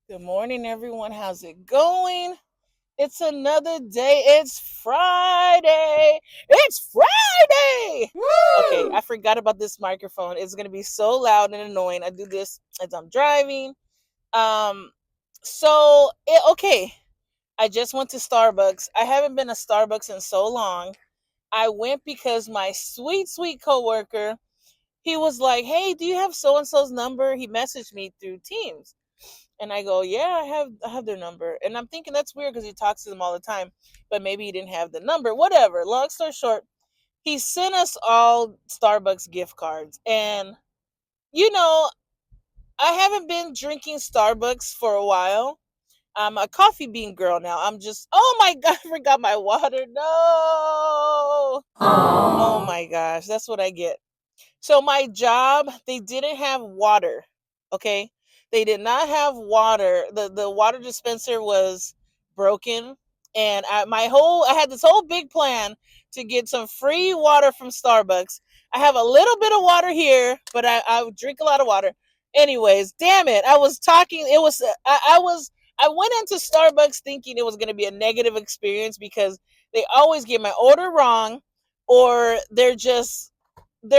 Good morning, everyone. How's it going? It's another day. It's Friday. It's Friday. Okay, Woo! I forgot about this microphone. It's going to be so loud and annoying. I do this as I'm driving. Um, okay, I just went to Starbucks. I haven't been to Starbucks in so long. I went because my sweet, sweet coworker, he was like, "Hey, do you have so and so's number?" He messaged me through Teams. And I go, yeah, I have their number. And I'm thinking that's weird because he talks to them all the time, but maybe he didn't have the number. Whatever. Long story short, he sent us all Starbucks gift cards. And you know, I haven't been drinking Starbucks for a while. I'm a coffee bean girl now. I'm just oh my god, I forgot my water. No. Oh Aww. my gosh, that's what I get. So my job, they didn't have water. Okay? They did not have water. The water dispenser was broken and I had this whole big plan to get some free water from Starbucks. I have a little bit of water here, but I drink a lot of water. Anyways, damn it. I was talking it was I went into Starbucks thinking it was going to be a negative experience because they always get my order wrong or they're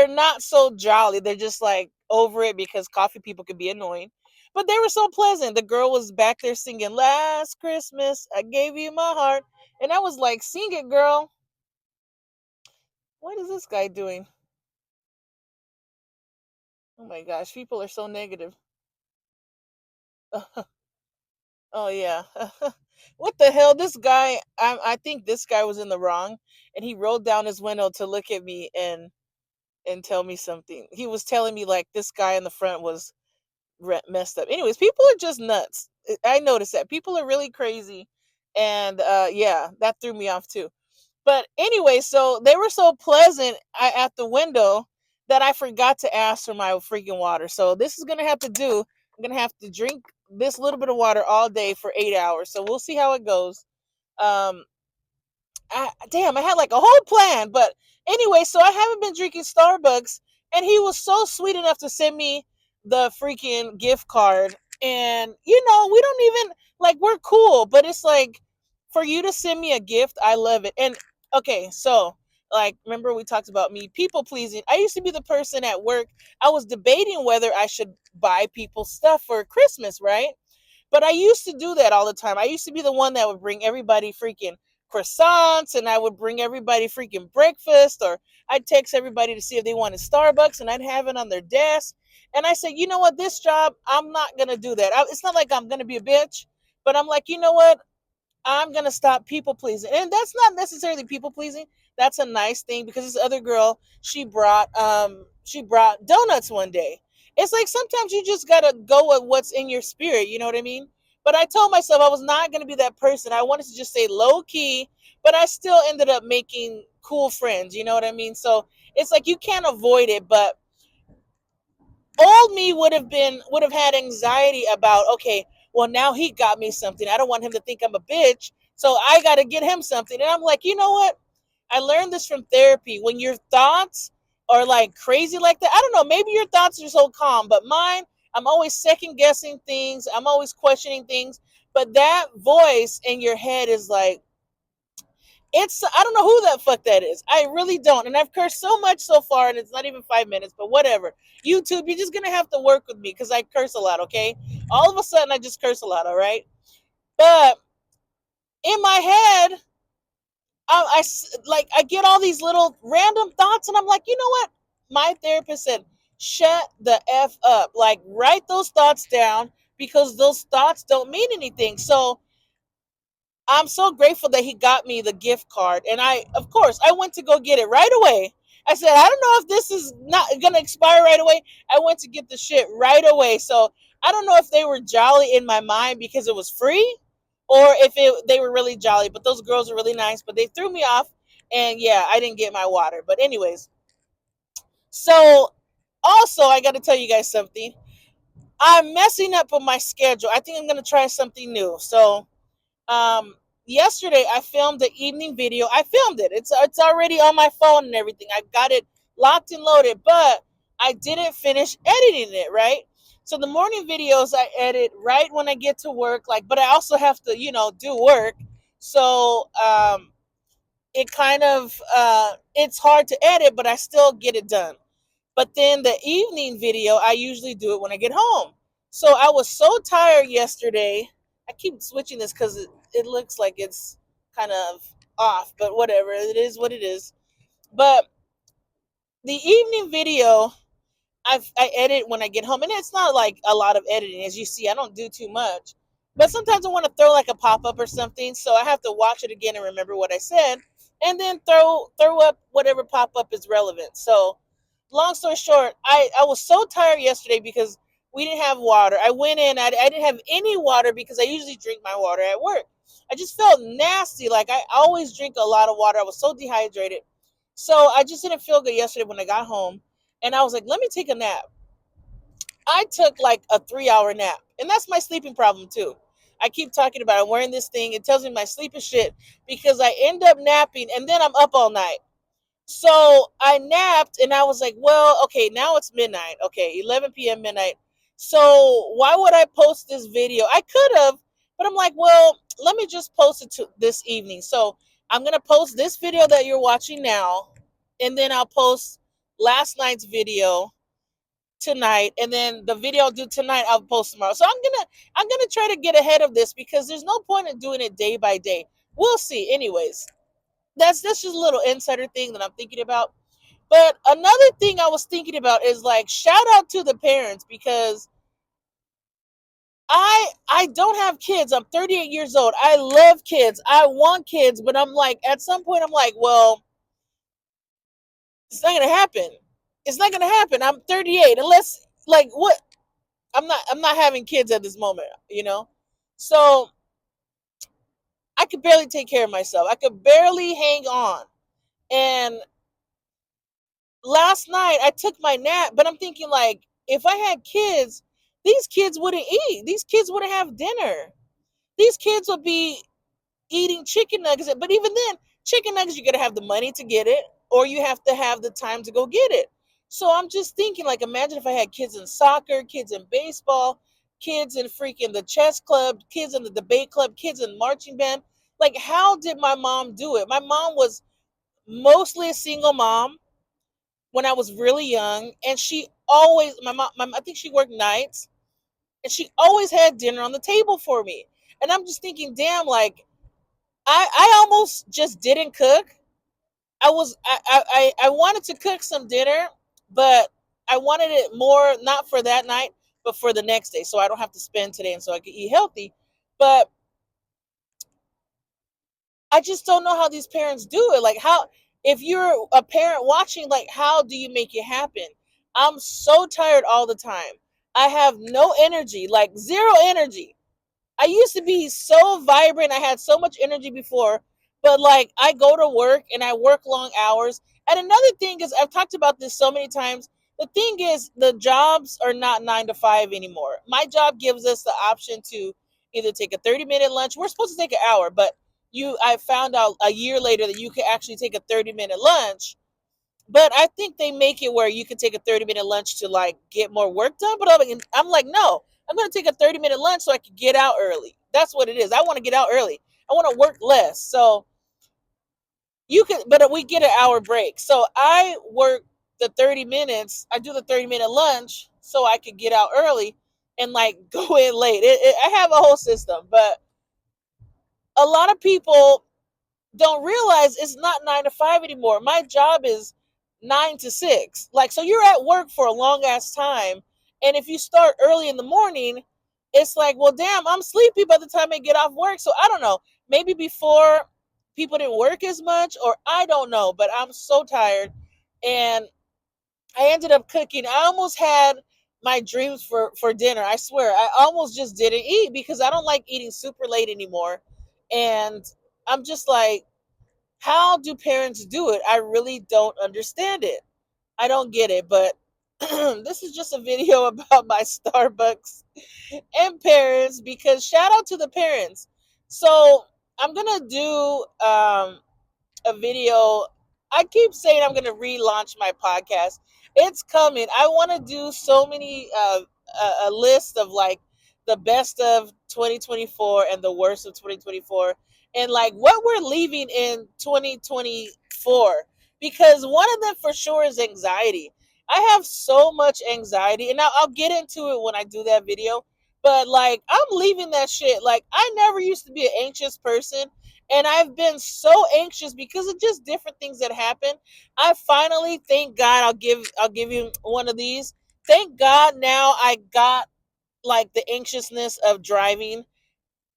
not so jolly. They're just like over it because coffee people can be annoying. But they were so pleasant. The girl was back there singing Last Christmas, I gave you my heart. And I was like, sing it, girl. What is this guy doing? Oh my gosh, people are so negative. Oh yeah. What the hell? This guy, I think this guy was in the wrong and he rolled down his window to look at me and tell me something. He was telling me like this guy in the front was messed up. Anyways, people are just nuts. I noticed that people are really crazy, and yeah, that threw me off too. But anyway, so they were so pleasant at the window that I forgot to ask for my freaking water. So this is gonna have to do. I'm gonna have to drink this little bit of water all day for 8 hours. So we'll see how it goes. Um, damn, I had like a whole plan. But anyway, so I haven't been drinking Starbucks, and he was so sweet enough to send me the freaking gift card. And we don't even like we're cool, but it's like for you to send me a gift, I love it. And okay, so like remember we talked about me people pleasing. I used to be the person at work. I was debating whether I should buy people stuff for Christmas, right? But I used to do that all the time. I used to be the one that would bring everybody freaking croissants and I would bring everybody freaking breakfast or I'd text everybody to see if they wanted Starbucks and I'd have it on their desk. And I said, you know what, this job, I'm not going to do that. It's not like I'm going to be a bitch, but I'm like, you know what? I'm gonna stop people pleasing, and that's not necessarily people pleasing. That's a nice thing because this other girl, she brought donuts one day. It's like sometimes you just gotta go with what's in your spirit. You know what I mean? But I told myself I was not gonna be that person. I wanted to just stay low key, but I still ended up making cool friends. You know what I mean? So it's like you can't avoid it, but old me would have had anxiety about okay, well now he got me something, I don't want him to think I'm a bitch, so I got to get him something. And I'm like, you know what, I learned this from therapy. When your thoughts are like crazy like that, I don't know, maybe your thoughts are so calm, but mine, I'm always second guessing things, I'm always questioning things. But that voice in your head is like, I don't know who that fuck that is. I really don't. And I've cursed so much so far, and it's not even 5 minutes, but whatever. YouTube, you're just gonna have to work with me because I curse a lot, okay? All of a sudden I just curse a lot, all right? But in my head, like I get all these little random thoughts, and I'm like, you know what? My therapist said, shut the F up. Like write those thoughts down because those thoughts don't mean anything. So I'm so grateful that he got me the gift card. And of course, I went to go get it right away. I said, I don't know if this is not going to expire right away. I went to get the shit right away. So I don't know if they were jolly in my mind because it was free or if they were really jolly. But those girls are really nice, but they threw me off. And yeah, I didn't get my water. But, anyways, so also, I got to tell you guys something. I'm messing up with my schedule. I think I'm going to try something new. So, um yesterday I filmed the evening video. I filmed it. It's already on my phone and everything. I got it locked and loaded, but I didn't finish editing it, right? So the morning videos I edit right when I get to work, like, but I also have to, do work. So it kind of it's hard to edit, but I still get it done. But then the evening video, I usually do it when I get home. So I was so tired yesterday. I keep switching this because it looks like it's kind of off, but whatever. It is what it is. But the evening video, I edit when I get home, and it's not like a lot of editing. As you see, I don't do too much. But sometimes I want to throw like a pop up or something, so I have to watch it again and remember what I said, and then throw up whatever pop up is relevant. So, long story short, I was so tired yesterday because we didn't have water. I went in, I didn't have any water because I usually drink my water at work. I just felt nasty. Like I always drink a lot of water. I was so dehydrated. So I just didn't feel good yesterday when I got home. And I was like, let me take a nap. I took like a 3 hour nap. And that's my sleeping problem too. I keep talking about it. I'm wearing this thing. It tells me my sleep is shit because I end up napping and then I'm up all night. So I napped and I was like, well, okay, now it's midnight. Okay, 11 p.m. midnight. So why would I post this video? I could have, but I'm like, well, let me just post it to this evening. So I'm going to post this video that you're watching now, and then I'll post last night's video tonight, and then the video I'll do tonight I'll post tomorrow. So I'm gonna try to get ahead of this because there's no point in doing it day by day. We'll see. Anyways, that's just a little insider thing that I'm thinking about. But another thing I was thinking about is like shout out to the parents because I don't have kids. I'm 38 years old. I love kids. I want kids, but I'm like at some point I'm like, well, it's not gonna happen. It's not gonna happen. I'm 38 unless like what I'm not having kids at this moment. So I could barely take care of myself. I could barely hang on. And last night I took my nap, but I'm thinking like if I had kids, these kids wouldn't eat. These kids wouldn't have dinner. These kids would be eating chicken nuggets. But even then, chicken nuggets, you got to have the money to get it, or you have to have the time to go get it. So I'm just thinking, like, imagine if I had kids in soccer, kids in baseball, kids in freaking the chess club, kids in the debate club, kids in marching band. Like, how did my mom do it? My mom was mostly a single mom when I was really young, and she always, my mom, I think she worked nights, and she always had dinner on the table for me. And I'm just thinking, damn, like, I almost just didn't cook. I wanted to cook some dinner, but I wanted it more not for that night, but for the next day, so I don't have to spend today, and so I can eat healthy. But I just don't know how these parents do it. Like how, if you're a parent watching, like how do you make it happen? I'm so tired all the time. I have no energy, like zero energy. I used to be so vibrant. I had so much energy before, but like I go to work and I work long hours. And another thing is, I've talked about this so many times. The thing is, the jobs are not 9 to 5 anymore. My job gives us the option to either take a 30-minute lunch. We're supposed to take an hour, but I found out a year later that you can actually take a 30-minute lunch. But I think they make it where you can take a 30-minute lunch to like get more work done. But I'm like, no, I'm going to take a 30-minute lunch so I can get out early. That's what it is. I want to get out early. I want to work less. So you can, but we get an hour break. So I work the 30 minutes. I do the 30-minute lunch so I could get out early and like go in late. I have a whole system, but a lot of people don't realize it's not 9 to 5 anymore. My job is 9 to 6. Like, so you're at work for a long ass time. And if you start early in the morning, it's like, well, damn, I'm sleepy by the time I get off work. So I don't know. Maybe before people didn't work as much, or I don't know, but I'm so tired. And I ended up cooking. I almost had my dreams for dinner. I swear, I almost just didn't eat because I don't like eating super late anymore. And I'm just like, how do parents do it? I really don't understand it. I don't get it, but this is just a video about my Starbucks and parents because shout out to the parents. So I'm gonna do a video. I keep saying I'm gonna relaunch my podcast. It's coming. I want to do so many a list of like the best of 2024 and the worst of 2024, and like what we're leaving in 2024, because one of them for sure is anxiety. I have so much anxiety, and I'll get into it when I do that video. But like, I'm leaving that shit. Like, I never used to be an anxious person, and I've been so anxious because of just different things that happen. I finally, thank God, I'll give you one of these. Thank God now I got like the anxiousness of driving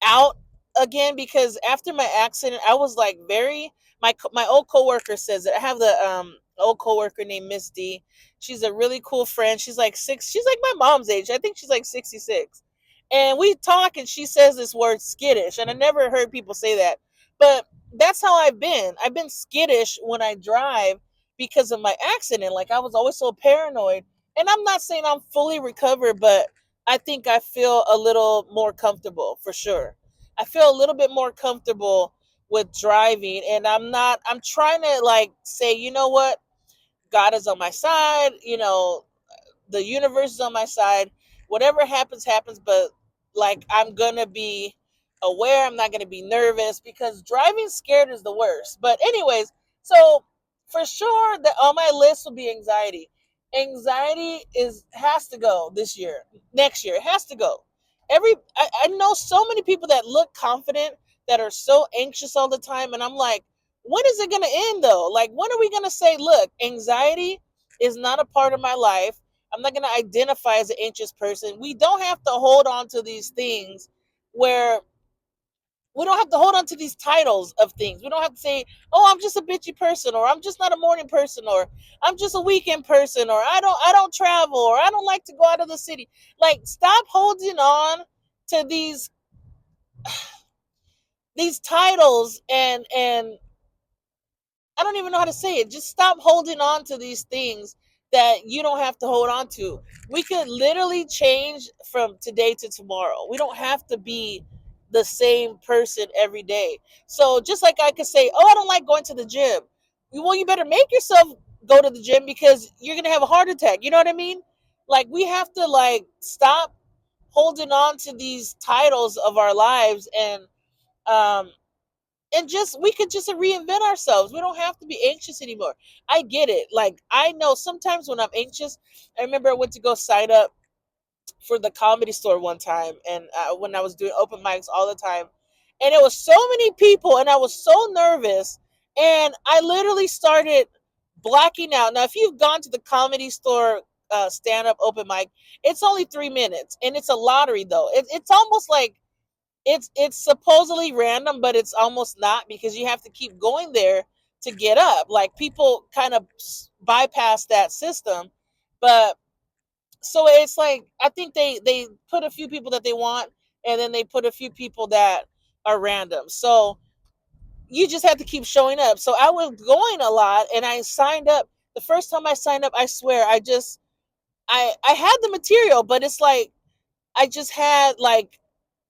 out again, because after my accident I was like very, my old coworker says that I have the old coworker named Miss D. She's a really cool friend. She's like my mom's age. I think she's like 66. And we talk and she says this word skittish, and I never heard people say that. But that's how I've been skittish when I drive because of my accident. Like, I was always so paranoid. And I'm not saying I'm fully recovered, but I think I feel a little more comfortable for sure. I feel a little bit more comfortable with driving, and I'm trying to like say, you know what? God is on my side, the universe is on my side. Whatever happens, happens. But like, I'm gonna be aware. I'm not gonna be nervous, because driving scared is the worst. But anyways, so for sure that on my list will be anxiety. Anxiety is has to go this year. Next year it has to go. I know so many people that look confident that are so anxious all the time, and I'm like, when is it gonna end though? Like, when are we gonna say, look, anxiety is not a part of my life. I'm not going to identify as an anxious person. We don't have to hold on to these things where we don't have to hold on to these titles of things. We don't have to say, "Oh, I'm just a bitchy person," or "I'm just not a morning person," or "I'm just a weekend person," or "I don't travel," or "I don't like to go out of the city." Like, stop holding on to these titles, and I don't even know how to say it. Just stop holding on to these things that you don't have to hold on to. We could literally change from today to tomorrow. We don't have to be the same person every day. So just like I could say, "Oh, I don't like going to the gym." Well, you better make yourself go to the gym, because you're going to have a heart attack. You know what I mean? Like, we have to like stop holding on to these titles of our lives, um and just we could just reinvent ourselves. We don't have to be anxious anymore. I get it. Like, I know sometimes when I'm anxious, I remember I went to go sign up for the Comedy Store one time, and when I was doing open mics all the time, and it was so many people, and I was so nervous, and I literally started blacking out. Now, if you've gone to the Comedy Store stand up open mic, it's only 3 minutes, and it's a lottery though. It's almost like it's supposedly random, but it's almost not, because you have to keep going there to get up. Like, people kind of bypass that system. But so it's like, I think they put a few people that they want, and then they put a few people that are random. So you just have to keep showing up. So I was going a lot, and I signed up. The first time I signed up, I swear, I had the material, but it's like, I just had like,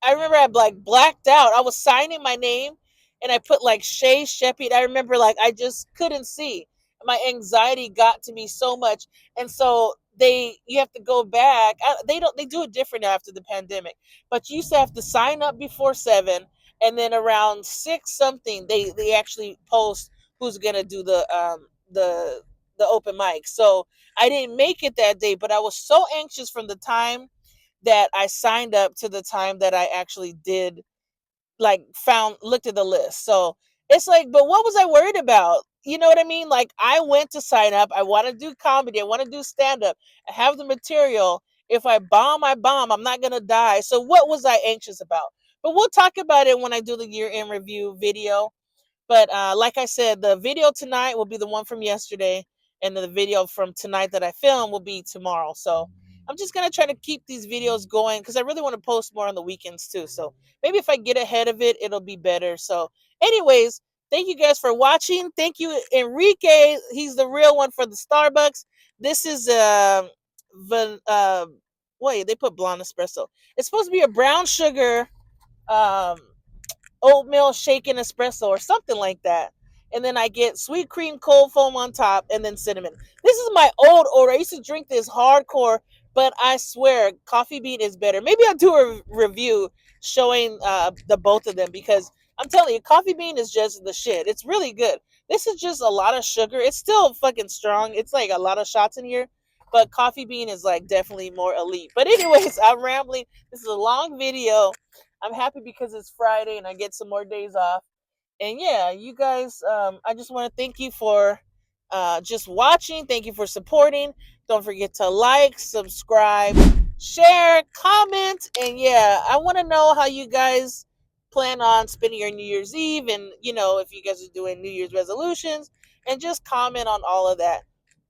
I remember I like blacked out. I was signing my name, and I put like Shea Sheppy. I remember like I just couldn't see. My anxiety got to me so much. And so you have to go back. They do it different after the pandemic. But you used to have to sign up before 7, and then around 6 something they actually post who's going to do the open mic. So I didn't make it that day, but I was so anxious from the time that I signed up to the time that I actually did, like, looked at the list. So it's like, but what was I worried about? You know what I mean? Like, I went to sign up. I want to do comedy. I want to do stand up. I have the material. If I bomb, I bomb. I'm not going to die. So what was I anxious about? But we'll talk about it when I do the year in review video. But like I said, the video tonight will be the one from yesterday, and the video from tonight that I filmed will be tomorrow. So I'm just gonna try to keep these videos going, because I really want to post more on the weekends too. So maybe if I get ahead of it, it'll be better. So, anyways, thank you guys for watching. Thank you, Enrique. He's the real one for the Starbucks. This is wait, they put blonde espresso. It's supposed to be a brown sugar um oatmeal shaken espresso or something like that. And then I get sweet cream cold foam on top, and then cinnamon. This is my old order. I used to drink this hardcore, but I swear Coffee Bean is better. Maybe I'll do a review showing the both of them, because I'm telling you, Coffee Bean is just the shit. It's really good. This is just a lot of sugar. It's still fucking strong. It's like a lot of shots in here, but Coffee Bean is like definitely more elite. But anyways, I'm rambling. This is a long video. I'm happy because it's Friday and I get some more days off. And yeah, you guys, I just want to thank you for just watching. Thank you for supporting. Don't forget to like, subscribe, share, comment. And yeah, I want to know how you guys plan on spending your New Year's Eve, and if you guys are doing New Year's resolutions, and just comment on all of that.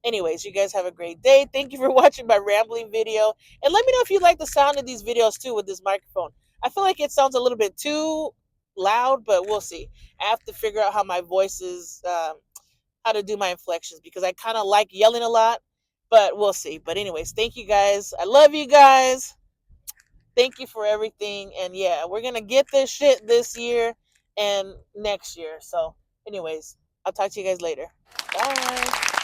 Anyways, you guys have a great day. Thank you for watching my rambling video. And let me know if you like the sound of these videos too with this microphone. I feel like it sounds a little bit too loud, but we'll see. I have to figure out how my voice is, how to do my inflections, because I kind of like yelling a lot, but we'll see. But anyways, thank you guys. I love you guys. Thank you for everything. And yeah, we're going to get this shit this year and next year. So anyways, I'll talk to you guys later. Bye.